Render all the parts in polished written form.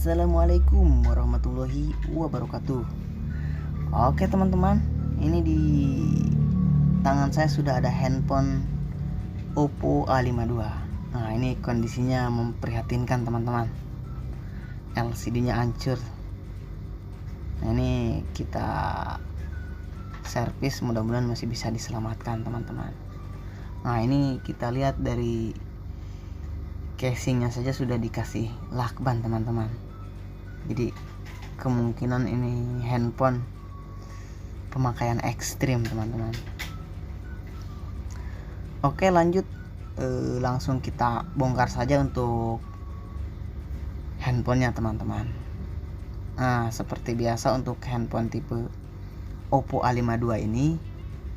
Assalamualaikum warahmatullahi wabarakatuh. Oke teman-teman, ini di tangan saya sudah ada handphone Oppo A52. Nah, ini kondisinya memprihatinkan teman-teman. LCD-nya hancur. Nah, ini kita servis, mudah-mudahan masih bisa diselamatkan teman-teman. Nah, ini kita lihat dari casingnya saja sudah dikasih lakban teman-teman. Jadi kemungkinan ini handphone pemakaian ekstrim teman-teman. Oke, lanjut, langsung kita bongkar saja untuk handphonenya teman-teman. Nah, seperti biasa untuk handphone tipe Oppo A52 ini,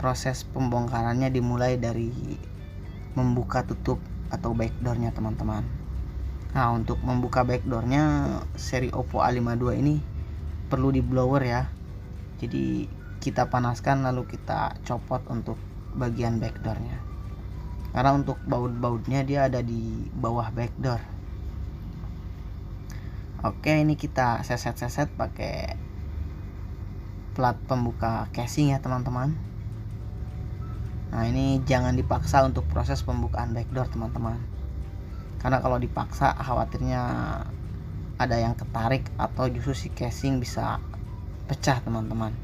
proses pembongkarannya dimulai dari membuka tutup atau backdoornya teman-teman. Nah, untuk membuka backdoornya seri Oppo A52 ini perlu di blower ya. Jadi kita panaskan lalu kita copot untuk bagian backdoornya. Karena untuk baut-bautnya dia ada di bawah backdoor. Oke, ini kita seset-seset pakai plat pembuka casing ya teman-teman. Nah, ini jangan dipaksa untuk proses pembukaan backdoor teman-teman, karena kalau dipaksa khawatirnya ada yang ketarik atau justru si casing bisa pecah teman-teman.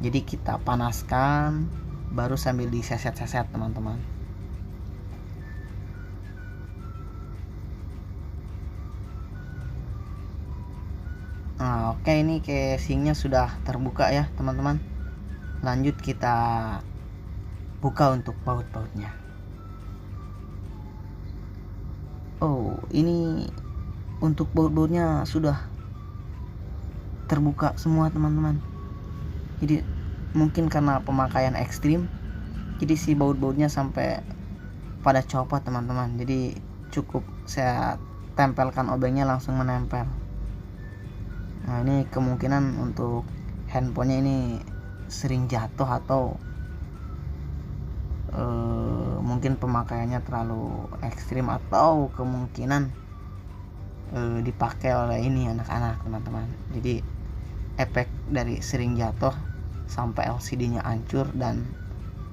Jadi kita panaskan baru sambil diseset-seset teman-teman. Nah, oke, ini casingnya sudah terbuka ya teman-teman. Lanjut kita buka untuk baut-bautnya. Oh, ini untuk baut-bautnya sudah terbuka semua teman-teman. Jadi mungkin karena pemakaian ekstrim, jadi si baut-bautnya sampai pada copot teman-teman. Jadi cukup saya tempelkan obengnya langsung menempel. Nah, ini kemungkinan untuk handphonenya ini sering jatuh atau mungkin pemakaiannya terlalu ekstrim, atau kemungkinan dipakai oleh ini anak-anak teman-teman. Jadi efek dari sering jatuh sampai LCD-nya hancur dan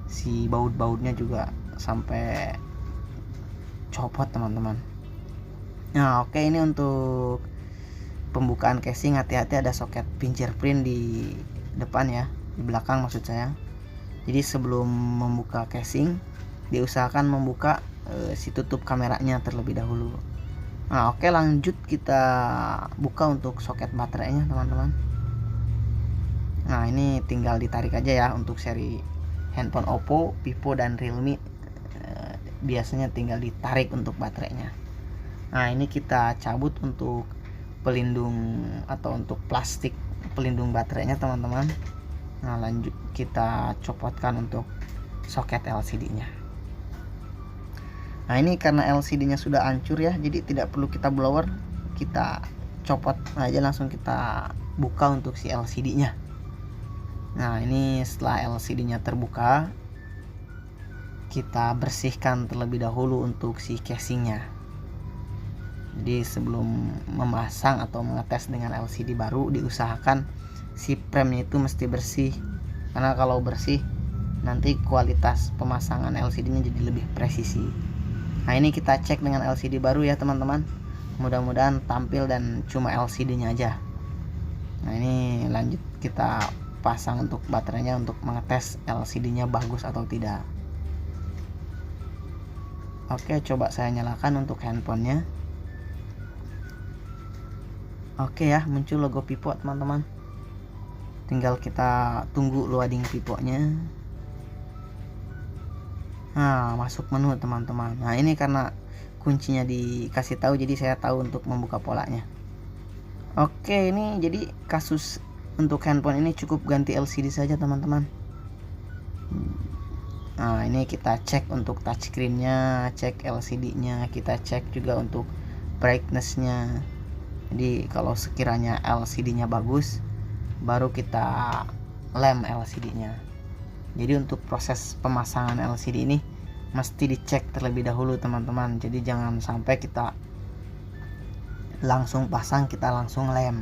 si baut-bautnya juga sampai copot teman-teman. Nah, oke, ini untuk pembukaan casing, hati-hati ada soket fingerprint di depan ya, di belakang maksud saya. Jadi sebelum membuka casing diusahakan membuka si tutup kameranya terlebih dahulu. Nah, oke, lanjut kita buka untuk soket baterainya teman-teman. Nah, ini tinggal ditarik aja ya. Untuk seri handphone Oppo, Vivo dan Realme biasanya tinggal ditarik untuk baterainya. Nah, ini kita cabut untuk pelindung atau untuk plastik pelindung baterainya teman-teman. Nah, lanjut kita copotkan untuk soket LCD-nya. Nah, ini karena LCD-nya sudah hancur ya, jadi tidak perlu kita blower, kita copot aja langsung kita buka untuk si LCD-nya. Nah, ini setelah LCD-nya terbuka, kita bersihkan terlebih dahulu untuk si casingnya. Jadi sebelum memasang atau mengetes dengan LCD baru, diusahakan si frame-nya itu mesti bersih, karena kalau bersih nanti kualitas pemasangan LCD-nya jadi lebih presisi. Nah, ini kita cek dengan LCD baru ya teman-teman, mudah-mudahan tampil dan cuma LCD-nya aja. Nah, ini lanjut kita pasang untuk baterainya untuk mengetes LCD-nya bagus atau tidak. Oke, coba saya nyalakan untuk handphonenya. Oke ya, muncul logo Vivo teman-teman. Tinggal kita tunggu loading Vivo-nya. Nah, masuk menu teman-teman. Nah, ini karena kuncinya dikasih tahu, jadi saya tahu untuk membuka polanya. Oke, ini jadi kasus untuk handphone ini cukup ganti LCD saja teman-teman. Nah, ini kita cek untuk touchscreen-nya, cek LCD-nya, kita cek juga untuk brightness-nya. Jadi kalau sekiranya LCD-nya bagus, baru kita lem LCD-nya. Jadi untuk proses pemasangan LCD ini mesti dicek terlebih dahulu teman-teman. Jadi jangan sampai kita langsung pasang, kita langsung lem.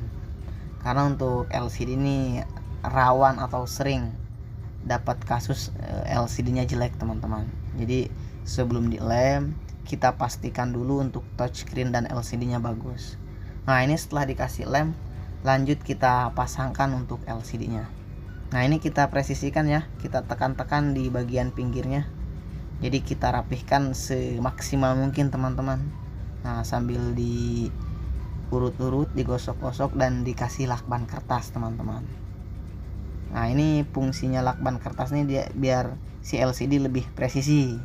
Karena untuk LCD ini rawan atau sering dapat kasus LCD-nya jelek teman-teman. Jadi sebelum dilem kita pastikan dulu untuk touchscreen dan LCD-nya bagus. Nah ini setelah dikasih lem, lanjut kita pasangkan untuk LCD-nya. Nah ini kita presisikan ya, kita tekan-tekan di bagian pinggirnya. Jadi kita rapihkan semaksimal mungkin teman-teman. Nah sambil diurut-urut, digosok-gosok dan dikasih lakban kertas teman-teman. Nah ini fungsinya lakban kertas ini dia biar si LCD lebih presisi.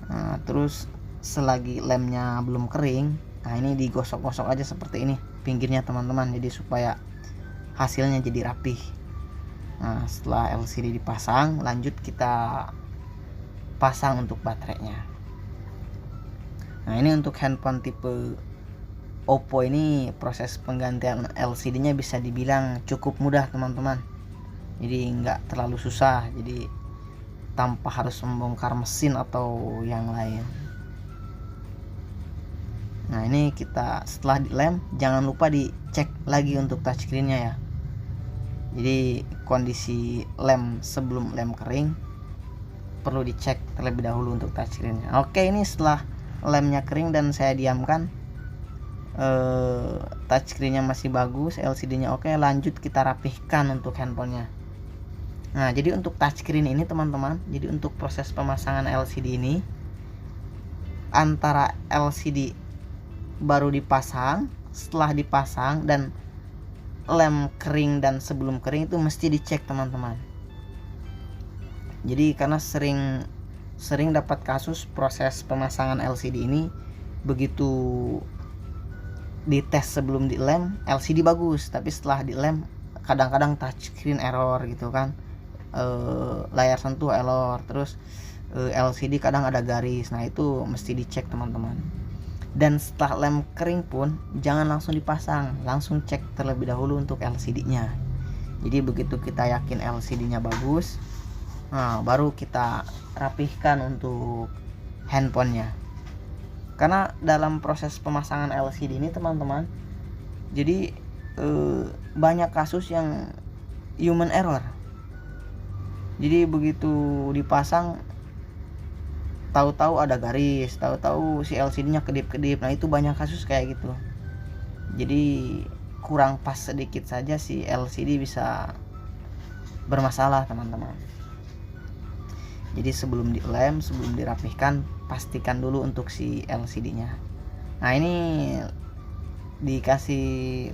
Nah terus selagi lemnya belum kering, nah ini digosok-gosok aja seperti ini pinggirnya teman-teman, jadi supaya hasilnya jadi rapih. Nah setelah LCD dipasang, lanjut kita pasang untuk baterainya. Nah ini untuk handphone tipe Oppo ini proses penggantian LCD-nya bisa dibilang cukup mudah teman-teman. Jadi nggak terlalu susah, jadi tanpa harus membongkar mesin atau yang lain. Nah ini kita setelah dilem, jangan lupa dicek lagi untuk touchscreen-nya ya. Jadi kondisi lem sebelum lem kering perlu dicek terlebih dahulu untuk touchscreen-nya. Oke, ini setelah lemnya kering dan saya diamkan, touchscreen-nya masih bagus, LCD-nya oke, lanjut kita rapihkan untuk handphonenya. Nah jadi untuk touchscreen ini teman-teman, jadi untuk proses pemasangan LCD ini, antara LCD baru dipasang, setelah dipasang, dan lem kering dan sebelum kering itu mesti dicek teman-teman. Jadi karena sering dapat kasus proses pemasangan LCD ini, begitu dites sebelum dilem LCD bagus, tapi setelah dilem kadang-kadang touchscreen error gitu kan, layar sentuh error, terus LCD kadang ada garis. Nah itu mesti dicek teman-teman. Dan setelah lem kering pun jangan langsung dipasang, langsung cek terlebih dahulu untuk LCD-nya. Jadi begitu kita yakin LCD-nya bagus, nah baru kita rapihkan untuk handphonenya. Karena dalam proses pemasangan LCD ini teman-teman, jadi banyak kasus yang human error. Jadi begitu dipasang, tahu-tahu ada garis, tahu-tahu si LCD-nya kedip-kedip. Nah itu banyak kasus kayak gitu. Jadi kurang pas sedikit saja si LCD bisa bermasalah teman-teman. Jadi sebelum dilem, sebelum dirapihkan, pastikan dulu untuk si LCD-nya. Nah ini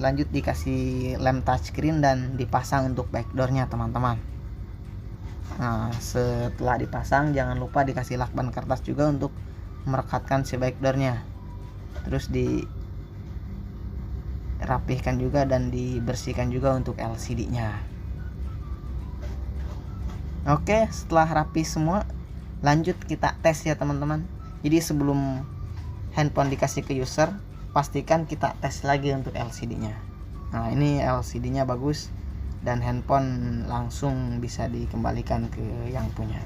lanjut dikasih lem touchscreen dan dipasang untuk backdoor-nya teman-teman. Nah setelah dipasang jangan lupa dikasih lakban kertas juga untuk merekatkan si backdoor-nya. Terus dirapihkan juga dan dibersihkan juga untuk LCD-nya. Oke, setelah rapi semua, lanjut kita tes ya teman-teman. Jadi sebelum handphone dikasih ke user, pastikan kita tes lagi untuk LCD-nya. Nah ini LCD-nya bagus dan handphone langsung bisa dikembalikan ke yang punya.